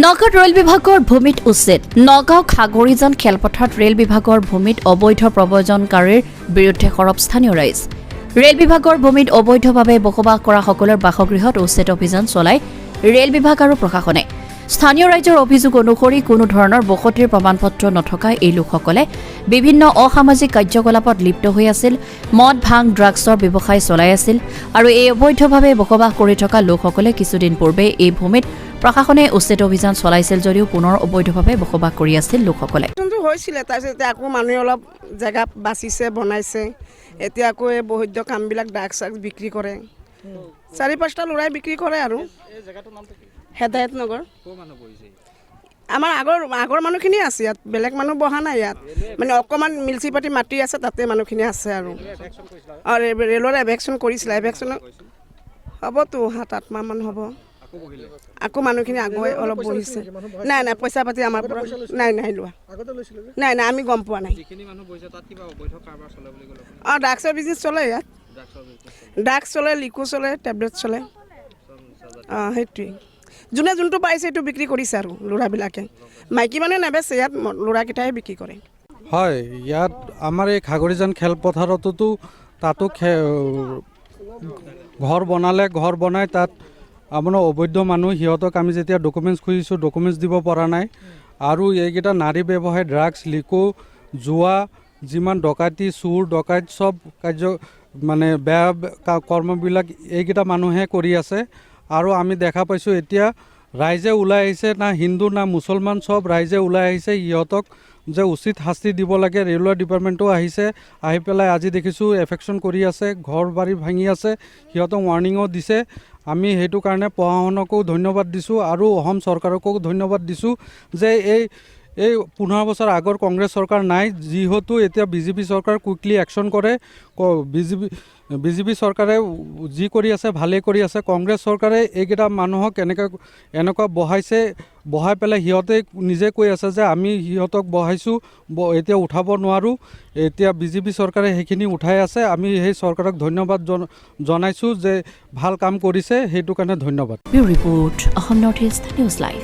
Nagaon rail বিভাগৰ ভূমিত উচ্ছেদ নগাঁও খাগৰিজান খেলপথাৰত ৰেল বিভাগৰ ভূমিত অবৈধ প্ৰব্ৰজনকাৰীৰ বিৰুদ্ধে সৰব স্থানীয় ৰাইজ ৰেল বিভাগৰ ভূমিত অবৈধভাৱে বসবাস কৰা সকলৰ বাসগৃহত উচ্ছেদ অভিযান চলায় ৰেল বিভাগ আৰু প্ৰশাসনে স্থানীয় ৰাইজৰ অভিযোগ অনুসৰি কোনো ধৰণৰ বসতিৰ প্ৰমাণপত্ৰ নথকা এই লোকসকলে বিভিন্ন অসামাজিক কাৰ্যকলাপত লিপ্ত হৈ আছিল মদ ভাং ড্ৰাগছৰ ব্যৱসায় চলাই আছিল আৰু এই অবৈধভাৱে বসবাস কৰি থকা লোকসকলে কিছুদিন পূৰ্বে এই ভূমিত প্ৰশাসনে উচ্ছেদ অভিযান চলাইছিল যদিও পুনৰ অবৈধভাৱে বসবাস কৰি আছিল লোকসকলে হৈছিলে তাৰপিছত আকৌ মানুহে অলপ জেগা বাচিছে বনাইছে এতিয়া আকৌ এই বৈধ কামবিলাক ড্ৰাগছ বিক্ৰী কৰে ৪-৫টা ল'ৰাই বিক্ৰী কৰে আৰু হেদায়ত নগৰ আমাৰ আগৰ মানুহখিনি আছে ইয়াত বেলেগ মানুহ বহা নাই ইয়াত মানে অকণমান মিউনিচিপালিটি মাটি আছে তাতে মানুহখিনি আছে আৰু ৰেলৰ এভেকশ্যন কৰিছিলে এভেকশ্যন হ'বতো ৭-৮ মাহমান হ'ব আকৌ মানুহখিনি আগুৱাই অলপ বহিছে নাই পইচা পাতি আমাৰ পৰা নাই লোৱা নাই আমি গম পোৱা নাই ড্ৰাগছৰ বিজনেছ চলে ইয়াত ড্ৰাগছ চলে লিকু চলে টেবলেট চলে সেইটোৱেই যোনে যোনটো পাইছে সেইটো বিক্ৰী কৰিছে আৰু ল'ৰাবিলাকে মাইকী মানুহে নেবেচে ইয়াত ল'ৰাকেইটাই বিক্ৰী কৰে হয় ইয়াত আমাৰ এই খাগৰিজান খেলপথাৰতো তাতো ঘৰ বনাই তাত আপোনাৰ অবৈধ মানুহ সিহঁতক আমি যেতিয়া ডকুমেণ্টছ খুজিছোঁ ডকুমেণ্টছ দিব পৰা নাই আৰু এইকেইটা নাৰী ব্যৱসায় ড্ৰাগছ লিকু জুৱা যিমান ডকাইতি চুৰ ডকাইত চব কাৰ্য মানে বেয়া কৰ্মবিলাক এইকেইটা মানুহে কৰি আছে আৰু আমি দেখা পাইছোঁ এতিয়া ৰাইজে ওলাই আহিছে না হিন্দু না মুছলমান চব ৰাইজে ওলাই আহিছে সিহঁতক যে উচিত শাস্তি দিব লাগে ৰেলৱে ডিপাৰ্টমেণ্টো আহিছে আহি পেলাই আজি দেখিছোঁ এফেকশ্যন কৰি আছে ঘৰ বাৰী ভাঙি আছে সিহঁতক ৱাৰ্ণিঙো দিছে আমি সেইটো কাৰণে প্ৰশাসনকো ধন্যবাদ দিছোঁ আৰু অসম চৰকাৰকো ধন্যবাদ দিছোঁ যে এই 15 বছৰ আগৰ কংগ্ৰেছ চৰকাৰ নাই যিহেতু এতিয়া বিজেপি চৰকাৰ কুইকলি একশ্যন কৰে বিজেপি চৰকাৰে যি কৰি আছে ভালেই কৰি আছে কংগ্ৰেছ চৰকাৰে এইকেইটা মানুহক এনেকুৱা বহাই পেলাই সিহঁতে নিজে কৈ আছে যে আমি সিহঁতক বহাইছোঁ এতিয়া উঠাব নোৱাৰোঁ এতিয়া বিজেপি চৰকাৰে সেইখিনি উঠাই আছে আমি সেই চৰকাৰক ধন্যবাদ জনাইছোঁ যে ভাল কাম কৰিছে সেইটো কাৰণে ধন্যবাদ report Assam north east news live